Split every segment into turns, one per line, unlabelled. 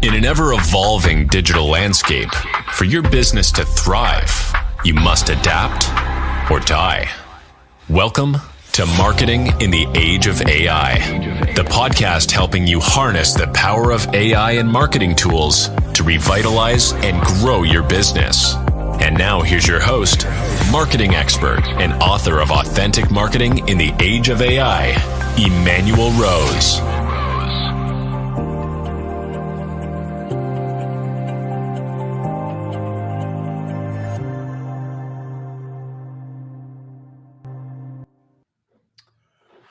In an ever-evolving digital landscape, for your business to thrive, you must adapt or die. Welcome to Marketing in the Age of AI, the podcast helping you harness the power of AI and marketing tools to revitalize and grow your business. And now here's your host, marketing expert and author of Authentic Marketing in the Age of AI, Emanuel Rose.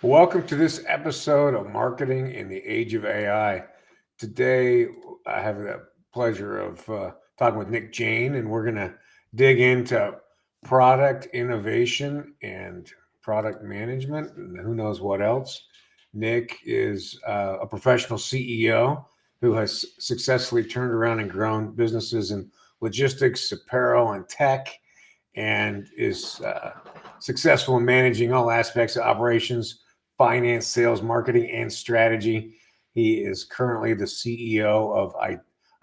Welcome to this episode of Marketing in the Age of AI. Today, I have the pleasure of talking with Nick Jain, and we're going to dig into product innovation and product management, and who knows what else. Nick is a professional CEO who has successfully turned around and grown businesses in logistics, apparel, and tech, and is successful in managing all aspects of operations, finance, sales, marketing, and strategy. He is currently the CEO of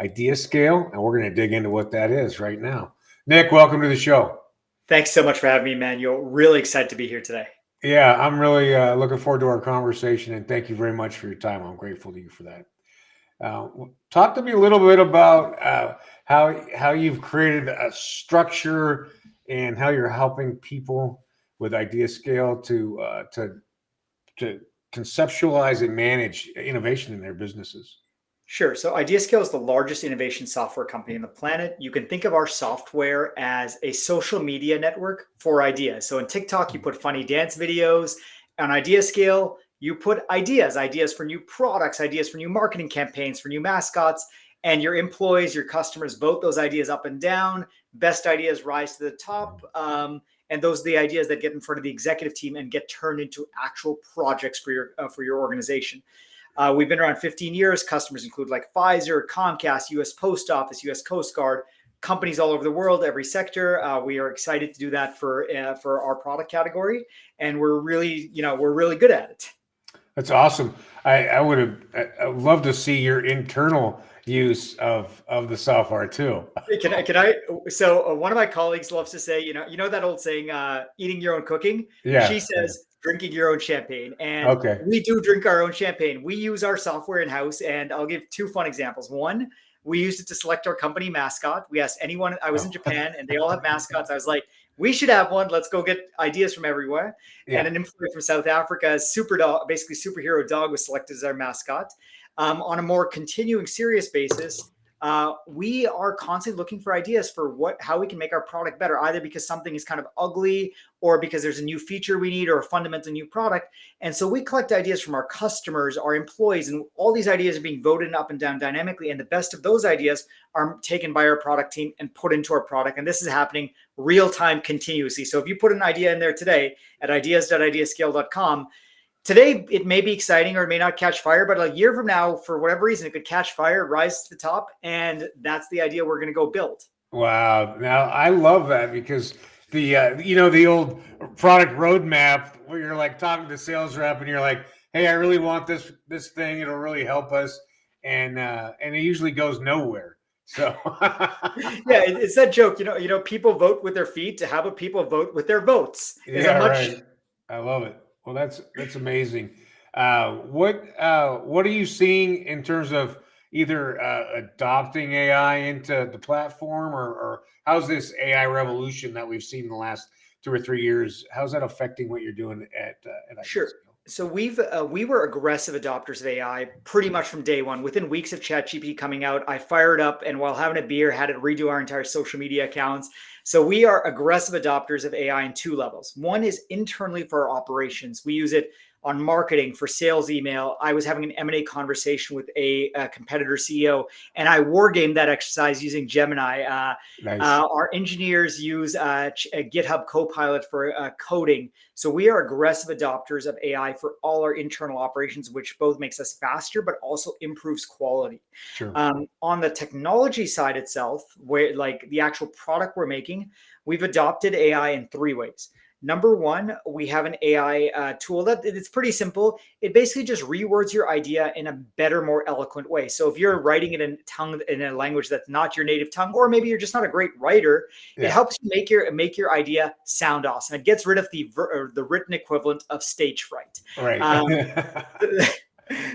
IdeaScale, and we're going to dig into what that is right now. Nick, welcome to the show.
Thanks so much for having me, Emanuel. Really excited to be here today.
Yeah, I'm really looking forward to our conversation, and thank you very much for your time. I'm grateful to you for that. Talk to me a little bit about how you've created a structure and how you're helping people with IdeaScale to conceptualize and manage innovation in their businesses.
Sure. So IdeaScale is the largest innovation software company on the planet. You can think of our software as a social media network for ideas. So in TikTok, you put funny dance videos. On IdeaScale, you put ideas for new products, ideas for new marketing campaigns, for new mascots, and your employees, your customers vote those ideas up and down. Best ideas rise to the top. And those are the ideas that get in front of the executive team and get turned into actual projects for your organization. We've been around 15 years. Customers include like Pfizer, Comcast, U.S. Post Office, U.S. Coast Guard, companies all over the world, every sector. We are excited to do that for our product category, and we're really good at it. That's
awesome. I would love to see your internal use of the software too.
Can I? So one of my colleagues loves to say, you know that old saying, eating your own cooking.
Yeah.
She says drinking your own champagne, and We do drink our own champagne. We use our software in house, and I'll give two fun examples. One, we used it to select our company mascot. We asked anyone. I was in Japan, and they all have mascots. I was like, we should have one. Let's go get ideas from everywhere. Yeah. And an employee from South Africa, super dog, basically superhero dog, was selected as our mascot. On a more continuing serious basis, we are constantly looking for ideas for how we can make our product better, either because something is kind of ugly or because there's a new feature we need or a fundamental new product. And so we collect ideas from our customers, our employees, and all these ideas are being voted up and down dynamically. And the best of those ideas are taken by our product team and put into our product. And this is happening real time, continuously. So if you put an idea in there today at ideas.ideascale.com, today, it may be exciting or it may not catch fire, but a year from now, for whatever reason, it could catch fire, rise to the top, and that's the idea we're going to go build.
Wow. Now, I love that because the old product roadmap where you're like talking to sales rep and you're like, hey, I really want this thing. It'll really help us. And it usually goes nowhere. So
yeah, it's that joke, people vote with their feet. How about people vote with their votes?
Right. I love it. Well, that's amazing. What are you seeing in terms of either adopting AI into the platform, or how's this AI revolution that we've seen in the last 2 or 3 years? How's that affecting what you're doing at
Sure. So we were aggressive adopters of AI pretty much from day one. Within weeks of ChatGPT coming out, I fired up and while having a beer, had it redo our entire social media accounts. So we are aggressive adopters of AI in two levels. One is internally for our operations. We use it on marketing, for sales email. I was having an M&A conversation with a competitor CEO, and I wargamed that exercise using Gemini. Nice. Our engineers use a GitHub Copilot for coding. So we are aggressive adopters of AI for all our internal operations, which both makes us faster, but also improves quality. Sure. On the technology side itself, where like the actual product we're making, we've adopted AI in three ways. Number one, we have an AI tool that it's pretty simple. It basically just rewords your idea in a better, more eloquent way. So if you're writing it in a language that's not your native tongue, or maybe you're just not a great writer, it helps you make your idea sound awesome. It gets rid of the written equivalent of stage fright.
Right.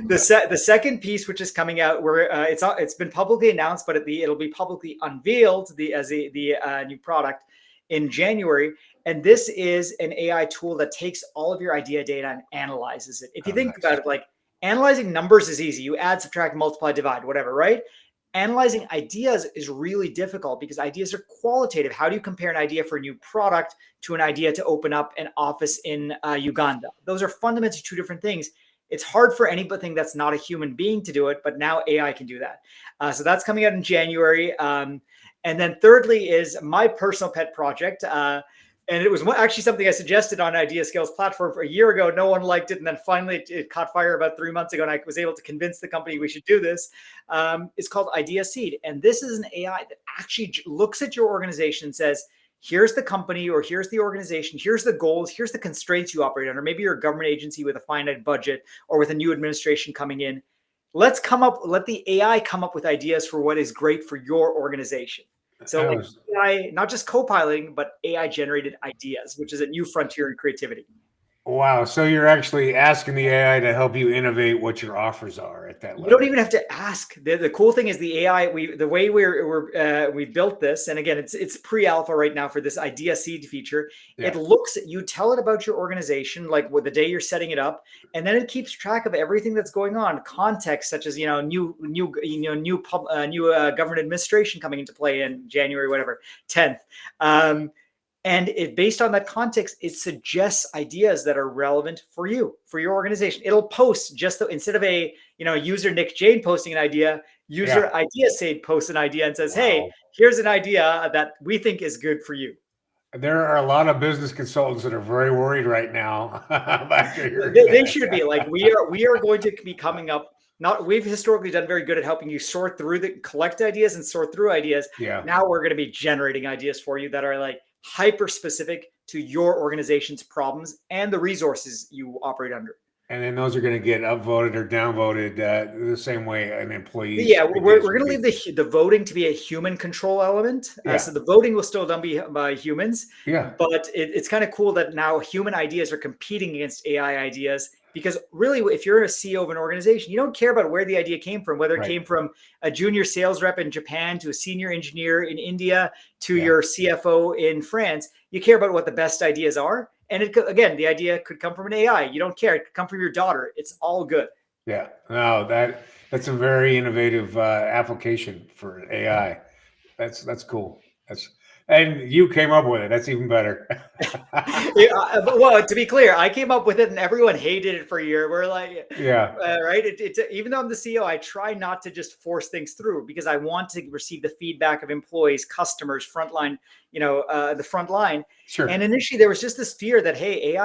The second piece, which is coming out, where it's been publicly announced, but it'll be publicly unveiled as the new product in January. And this is an AI tool that takes all of your idea data and analyzes it. If you think about it, like analyzing numbers is easy. You add, subtract, multiply, divide, whatever, right? Analyzing ideas is really difficult because ideas are qualitative. How do you compare an idea for a new product to an idea to open up an office in Uganda? Those are fundamentally two different things. It's hard for anything that's not a human being to do it, but now AI can do that. So that's coming out in January. And then thirdly is my personal pet project. And it was actually something I suggested on IdeaScale's platform for a year ago. No one liked it. And then finally it caught fire about 3 months ago. And I was able to convince the company we should do this. It's called IdeaSeed. And this is an AI that actually looks at your organization and says, here's the company, or here's the organization, here's the goals, here's the constraints you operate under. Maybe you're a government agency with a finite budget or with a new administration coming in. Let the AI come up with ideas for what is great for your organization. So AI, not just co-piloting, but AI generated ideas, which is a new frontier in creativity.
Wow. So you're actually asking the AI to help you innovate what your offers are at that level.
You don't even have to ask. The cool thing is the AI, the way we built this, and again, it's pre-alpha right now for this Idea Seed feature. Yeah. It looks at, you tell it about your organization, like the day you're setting it up, and then it keeps track of everything that's going on, context such as new government administration coming into play in January, whatever, 10th. And based on that context, it suggests ideas that are relevant for you, for your organization. It'll post instead of a user Nick Jain posting an idea, IdeaScale posts an idea and says, hey, here's an idea that we think is good for you.
There are a lot of business consultants that are very worried right now.
They should be. Like we are going to be coming up. We've historically done very good at helping you collect ideas and sort through ideas.
Yeah.
Now we're going to be generating ideas for you that are like hyper specific to your organization's problems and the resources you operate under.
And then those are going to get upvoted or downvoted the same way an employee.
Yeah, we're going to leave the voting to be a human control element. So the voting will still done by humans.
Yeah.
But it's kind of cool that now human ideas are competing against AI ideas. Because really, if you're a CEO of an organization, you don't care about where the idea came from, whether it came from a junior sales rep in Japan to a senior engineer in India to your CFO in France. You care about what the best ideas are. And again, the idea could come from an AI. You don't care. It could come from your daughter. It's all good.
Yeah. No, that's a very innovative application for AI. That's cool. And you came up with it. That's even better.
Well, to be clear, I came up with it and everyone hated it for a year. We're like, right. Even though I'm the CEO, I try not to just force things through because I want to receive the feedback of employees, customers, frontline, the front line.
Sure.
And initially there was just this fear that, hey,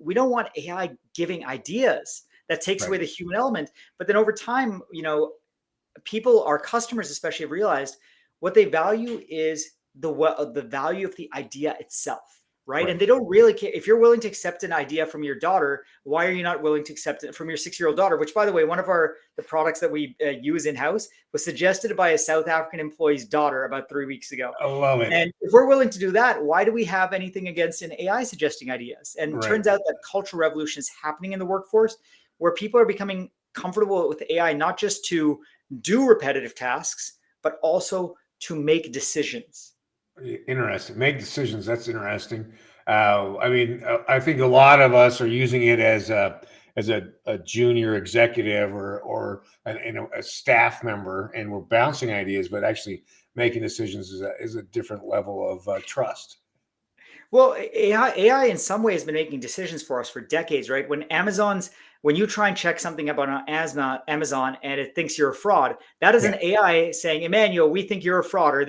we don't want AI giving ideas. That takes away the human element. But then over time, our customers especially have realized what they value is the value of the idea itself, right? And they don't really care. If you're willing to accept an idea from your daughter, why are you not willing to accept it from your 6-year-old daughter? Which, by the way, one of the products that we use in-house was suggested by a South African employee's daughter about 3 weeks ago.
I love it.
And if we're willing to do that, why do we have anything against an AI suggesting ideas? And it turns out that cultural revolution is happening in the workforce where people are becoming comfortable with AI, not just to do repetitive tasks, but also to make decisions.
Interesting. Make decisions. That's interesting. I think a lot of us are using it as a junior executive or a staff member, and we're bouncing ideas, but actually making decisions is a different level of trust.
Well, AI in some ways has been making decisions for us for decades, right? When you try and check something up on Amazon and it thinks you're a fraud, that is an AI saying, Emanuel, we think you're a fraud, or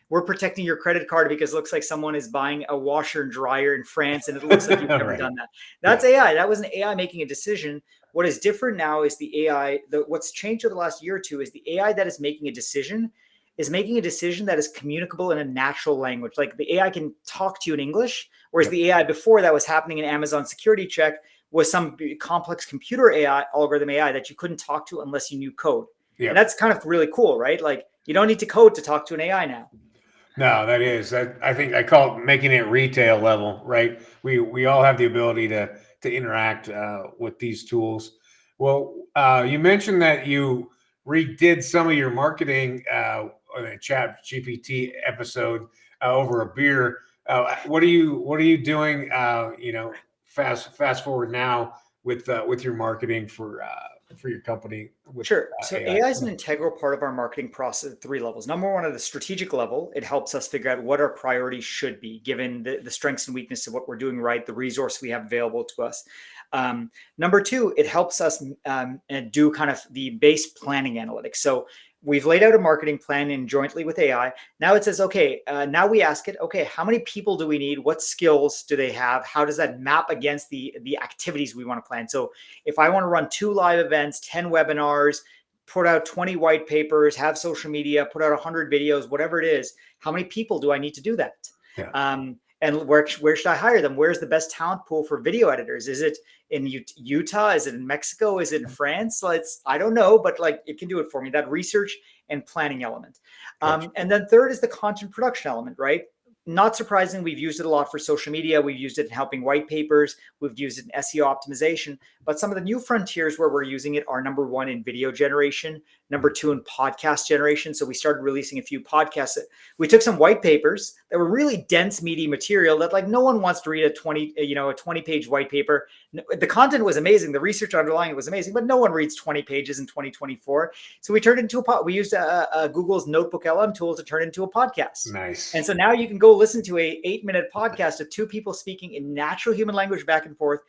we're protecting your credit card because it looks like someone is buying a washer and dryer in France and it looks like you've never done that. That's AI. That was an AI making a decision. What is different now is the AI, what's changed over the last year or two is the AI that is making a decision is making a decision that is communicable in a natural language. Like the AI can talk to you in English, whereas the AI before that was happening in Amazon security check was some complex computer AI, algorithm AI that you couldn't talk to unless you knew code. And that's kind of really cool, right? Like you don't need to code to talk to an AI now.
No, that is that. I think I call it making it retail level, right? We all have the ability to interact with these tools. Well, you mentioned that you redid some of your marketing on a Chat GPT episode over a beer. What are you doing? Fast forward now with your marketing for your company.
Sure. So AI is an integral part of our marketing process at 3 levels. Number 1, at the strategic level, it helps us figure out what our priorities should be, given the strengths and weaknesses of what we're doing right, the resource we have available to us. Number 2, it helps us do kind of the base planning analytics. So we've laid out a marketing plan in jointly with AI. Now it says, okay, now we ask it, okay, how many people do we need? What skills do they have? How does that map against the activities we want to plan? So if I want to run 2 live events, 10 webinars, put out 20 white papers, have social media, put out 100 videos, whatever it is, how many people do I need to do that? And where should I hire them? Where's the best talent pool for video editors? Is it in Utah? Is it in Mexico? Is it in France? I don't know, but like it can do it for me. That research and planning element. And then third is the content production element, right? Not surprising, we've used it a lot for social media. We've used it in helping white papers. We've used it in SEO optimization. But some of the new frontiers where we're using it are number 1 in video generation, number 2 in podcast generation. So we started releasing a few podcasts. We took some white papers that were really dense, meaty material that like no one wants to read a 20-page white paper. The content was amazing. The research underlying it was amazing, but no one reads 20 pages in 2024. So we turned it into we used Google's Notebook LM tool to turn it into a podcast.
Nice.
And so now you can go listen to a 8-minute podcast of 2 people speaking in natural human language back and forth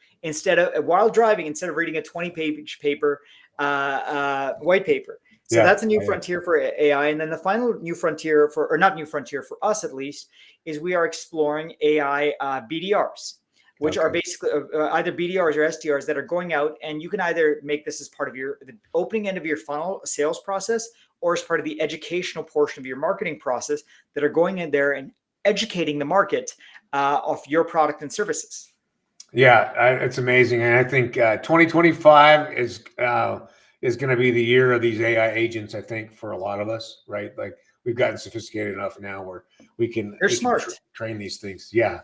while driving, instead of reading a 20-page paper, white paper. So that's a new frontier for AI. And then the final new frontier for us at least, is we are exploring AI BDRs, which are basically either BDRs or SDRs that are going out, and you can either make this as part of the opening end of your funnel sales process, or as part of the educational portion of your marketing process, that are going in there and educating the market of your product and services.
Yeah, it's amazing. And I think 2025 is going to be the year of these AI agents, I think, for a lot of us, right? Like we've gotten sophisticated enough now where we can train these things. Yeah.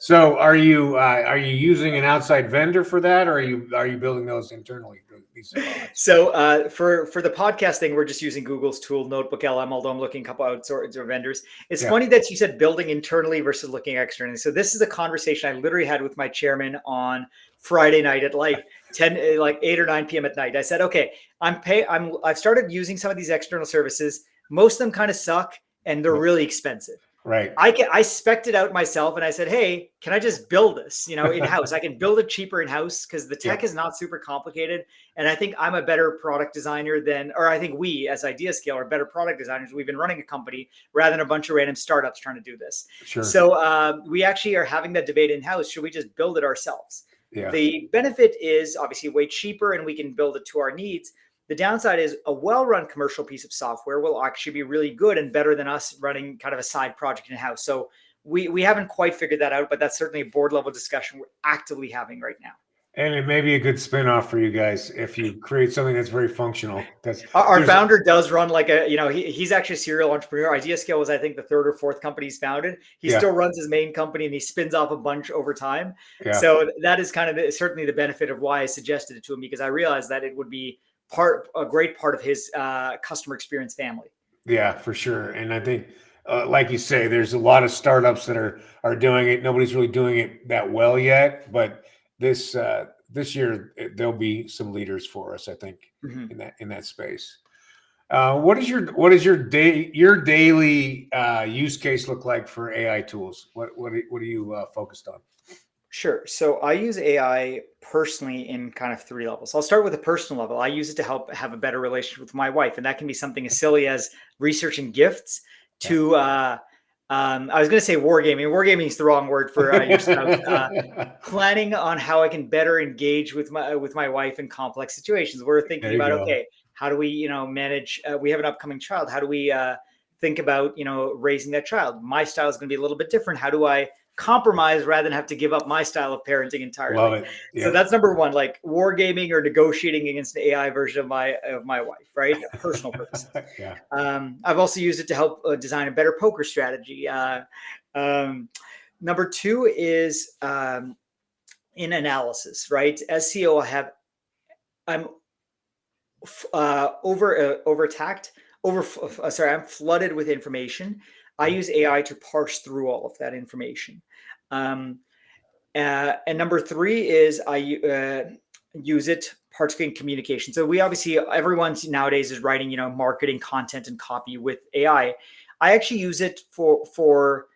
So are you using an outside vendor for that, or are you building those internally?
So for the podcast thing, we're just using Google's tool Notebook LM, although I'm looking a couple outsourced vendors. It's funny that you said building internally versus looking externally. So this is a conversation I literally had with my chairman on Friday night at like 8 or 9 p.m. at night. I said, okay, I've started using some of these external services. Most of them kind of suck and they're really expensive.
Right.
I spec'd it out myself and I said, hey, can I just build this, in-house? I can build it cheaper in-house because the tech is not super complicated. And I think I'm a better product designer I think we as IdeaScale are better product designers. We've been running a company rather than a bunch of random startups trying to do this.
Sure.
So we actually are having that debate in-house. Should we just build it ourselves?
Yeah.
The benefit is obviously way cheaper and we can build it to our needs. The downside is a well-run commercial piece of software will actually be really good and better than us running kind of a side project in-house. So we haven't quite figured that out, but that's certainly a board level discussion we're actively having right now.
And it may be a good spin-off for you guys if you create something that's very functional.
Our founder does run he's actually a serial entrepreneur. IdeaScale was, I think, the 3rd or 4th company he's founded. He still runs his main company and he spins off a bunch over time. Yeah. So that is kind of certainly the benefit of why I suggested it to him, because I realized that it would be a great part of his customer experience family.
Yeah, for sure. And I think, like you say, there's a lot of startups that are doing it. Nobody's really doing it that well yet, but this year there'll be some leaders for us, I think, in that space. What is your daily use case look like for AI tools? What are you focused on?
Sure. So I use AI personally in kind of 3 levels. I'll start with a personal level. I use it to help have a better relationship with my wife. And that can be something as silly as researching gifts to, I was going to say wargaming. Wargaming is the wrong word for your spouse. Planning on how I can better engage with my wife in complex situations. We're thinking about, okay, how do we, manage, we have an upcoming child. How do we think about, raising that child. My style is going to be a little bit different. How do I compromise rather than have to give up my style of parenting entirely?
Love it. Yep.
So that's number one, like wargaming or negotiating against an AI version of my wife, right? Personal purposes.
Yeah.
I've also used it to help design a better poker strategy. Number two is in analysis, right? As CEO, I'm I'm flooded with information. I use AI to parse through all of that information. And number three is I use it particularly in communication. So everyone nowadays is writing, marketing content and copy with AI. I actually use it for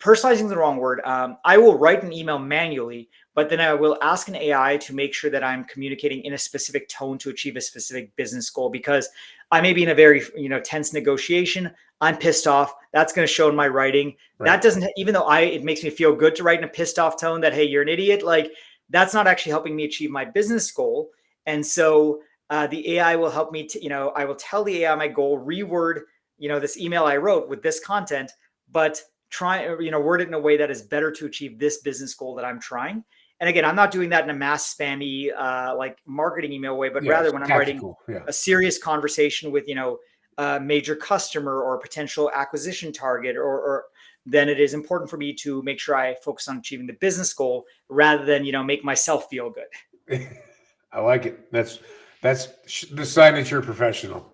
personalizing is the wrong word. I will write an email manually, but then I will ask an AI to make sure that I'm communicating in a specific tone to achieve a specific business goal, because I may be in a very, tense negotiation. I'm pissed off. That's going to show in my writing. Right. That doesn't, even though it makes me feel good to write in a pissed off tone that, hey, you're an idiot. Like, that's not actually helping me achieve my business goal. And so the AI will help me to, I will tell the AI my goal, reword, this email I wrote with this content, but try, word it in a way that is better to achieve this business goal that I'm trying. And again, I'm not doing that in a mass spammy, like marketing email way, but rather when I'm writing a serious conversation with, a major customer or a potential acquisition target, or then it is important for me to make sure I focus on achieving the business goal rather than, make myself feel good.
I like it. That's the sign that you're a professional.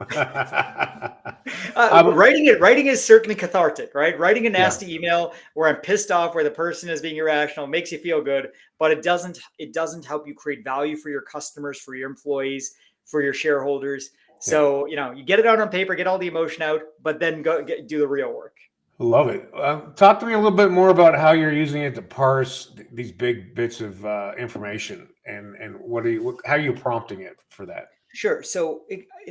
Writing is certainly cathartic, right? Writing a nasty email where I'm pissed off, where the person is being irrational, makes you feel good, but it doesn't help you create value for your customers, for your employees, for your shareholders. So, you get it out on paper, get all the emotion out, but then do the real work.
Love it. Talk to me a little bit more about how you're using it to parse these big bits of information, and how are you prompting it for that?
Sure. So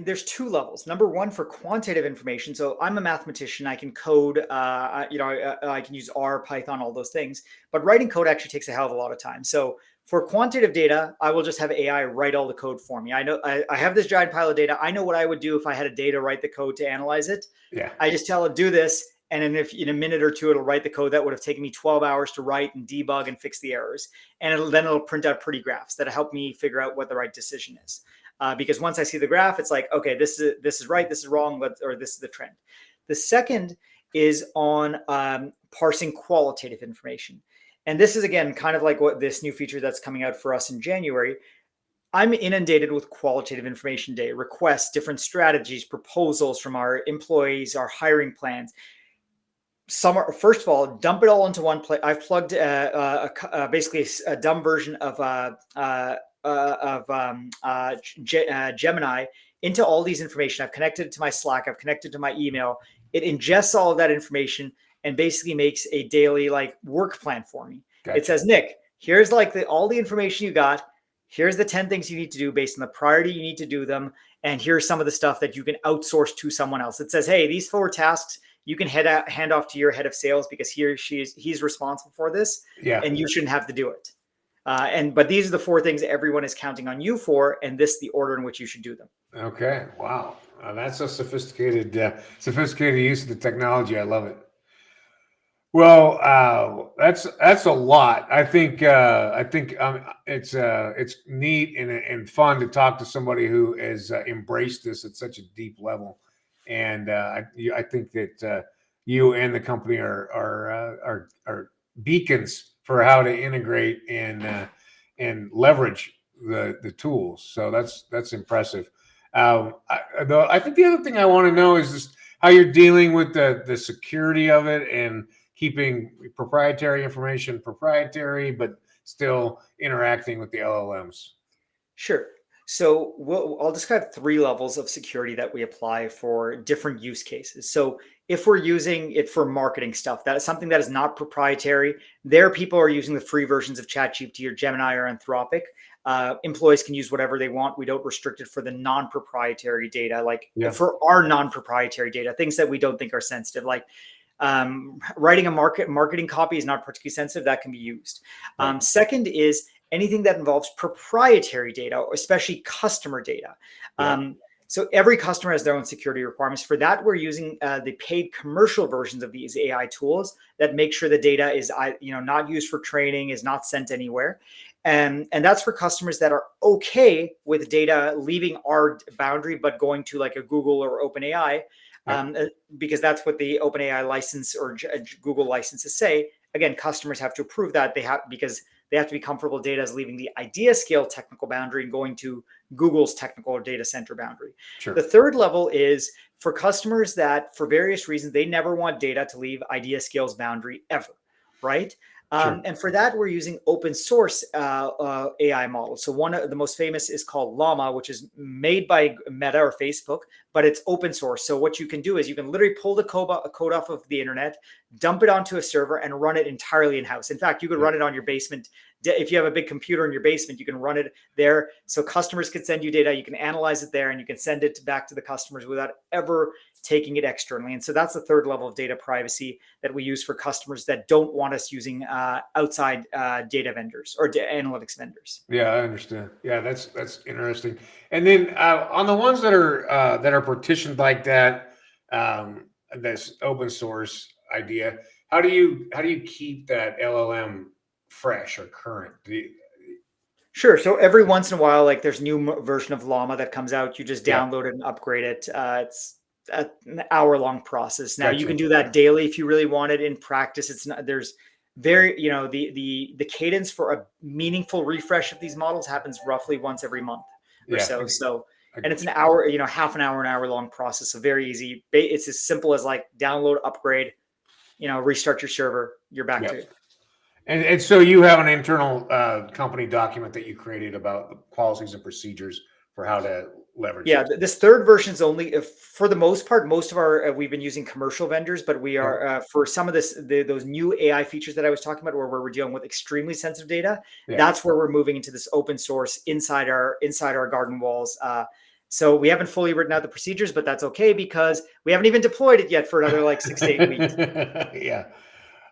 there's two levels. Number one, for quantitative information. So I'm a mathematician. I can code. I can use R, Python, all those things. But writing code actually takes a hell of a lot of time. So for quantitative data, I will just have AI write all the code for me. I know I have this giant pile of data. I know what I would do if I had a data write the code to analyze it.
Yeah.
I just tell it, do this. And then in a minute or two, it'll write the code that would have taken me 12 hours to write and debug and fix the errors. And it'll print out pretty graphs that help me figure out what the right decision is. Because once I see the graph, it's like, okay, this is right, this is wrong, or this is the trend. The second is on parsing qualitative information. And this is, again, kind of like what this new feature that's coming out for us in January. I'm inundated with qualitative information day, requests, different strategies, proposals from our employees, our hiring plans. First of all, dump it all into one place. I've plugged basically a dumb version of Gemini into all these information. I've connected it to my Slack. I've connected to my email. It ingests all of that information and basically makes a daily work plan for me. Gotcha. It says, Nick, here's all the information you got. Here's the 10 things you need to do based on the priority you need to do them. And here's some of the stuff that you can outsource to someone else. It says, hey, these 4 tasks you can hand off to your head of sales because he's responsible for this. Yeah. And you shouldn't have to do it. But these are the 4 things everyone is counting on you for, and this is the order in which you should do them.
Okay. Wow. That's a sophisticated use of the technology. I love it. Well, that's a lot. I think it's neat and fun to talk to somebody who has embraced this at such a deep level, and I think that you and the company are beacons for how to integrate and leverage the tools. So that's impressive. I think the other thing I want to know is just how you're dealing with the security of it and keeping proprietary information proprietary, but still interacting with the LLMs.
Sure. So I'll describe 3 levels of security that we apply for different use cases. So if we're using it for marketing stuff, that is something that is not proprietary. There, people are using the free versions of ChatGPT or Gemini or Anthropic. Employees can use whatever they want. We don't restrict it for the non-proprietary data, for our non-proprietary data, things that we don't think are sensitive, like writing a marketing copy is not particularly sensitive. That can be used. Right. Second is anything that involves proprietary data, especially customer data. Yeah. So every customer has their own security requirements. For that, we're using the paid commercial versions of these AI tools that make sure the data is not used for training, is not sent anywhere. And that's for customers that are okay with data leaving our boundary, but going to like a Google or OpenAI, because that's what the OpenAI license or Google licenses say. Again, customers have to approve that because they have to be comfortable data is leaving the IdeaScale technical boundary and going to Google's technical or data center boundary. Sure. The third level is for customers that for various reasons, they never want data to leave IdeaScale's boundary ever, right? Sure. And for that, we're using open source AI models. So one of the most famous is called Llama, which is made by Meta or Facebook, but it's open source. So what you can do is you can literally pull the code off of the internet, dump it onto a server, and run it entirely in-house. In fact, you could run it on your basement. If you have a big computer in your basement, you can run it there. So customers can send you data, you can analyze it there, and you can send it back to the customers without ever taking it externally. And so that's the third level of data privacy that we use for customers that don't want us using outside data vendors or analytics vendors.
Yeah, I understand. Yeah, that's interesting. And then on the ones that are partitioned like that, this open source idea, how do you keep that LLM fresh or current?
Sure. So every once in a while, like there's a new version of Llama that comes out, you just download it and upgrade it. It's an hour-long process. Now you can do that daily if you really want it. In practice, it's not. There's very, the cadence for a meaningful refresh of these models happens roughly once every month or so. So, and it's an hour, half an hour-long process. So very easy. It's as simple as like download, upgrade, restart your server. You're back to it.
And so you have an internal company document that you created about the policies and procedures for how to leverage.
Yeah, this third version is only, for the most part, most of our, we've been using commercial vendors, but we are, for some of those new AI features that I was talking about, where we're dealing with extremely sensitive data, that's where we're moving into this open source inside our garden walls. So we haven't fully written out the procedures, but that's okay because we haven't even deployed it yet for another like 6 to 8 weeks.
Yeah.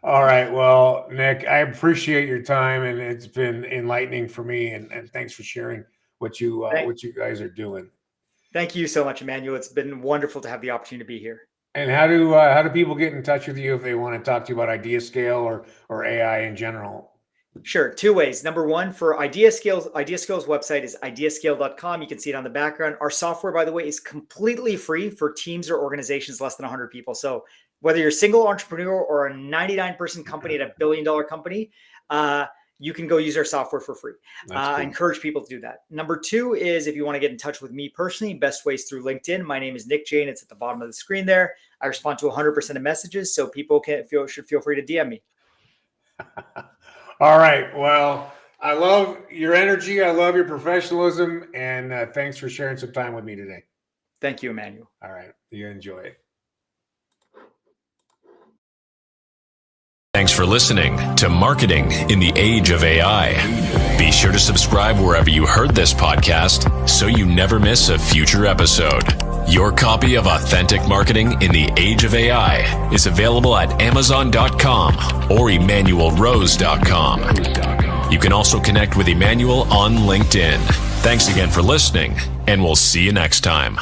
All right. Well, Nick, I appreciate your time, and it's been enlightening for me. And thanks for sharing what you guys are doing.
Thank you so much, Emanuel. It's been wonderful to have the opportunity to be here.
And how do people get in touch with you if they want to talk to you about IdeaScale or AI in general?
Sure. 2 ways. Number one, for IdeaScale's website is ideascale.com. You can see it on the background. Our software, by the way, is completely free for teams or organizations less than 100 people. So whether you're a single entrepreneur or a 99-person company at $1 billion company, you can go use our software for free. I encourage people to do that. Number 2 is if you want to get in touch with me personally, best ways through LinkedIn. My name is Nick Jain. It's at the bottom of the screen there. I respond to 100% of messages, so people should feel free to DM me.
All right. Well, I love your energy. I love your professionalism. And thanks for sharing some time with me today.
Thank you, Emanuel.
All right. You enjoy it.
Thanks for listening to Marketing in the Age of AI. Be sure to subscribe wherever you heard this podcast so you never miss a future episode. Your copy of Authentic Marketing in the Age of AI is available at Amazon.com or EmanuelRose.com. You can also connect with Emanuel on LinkedIn. Thanks again for listening, and we'll see you next time.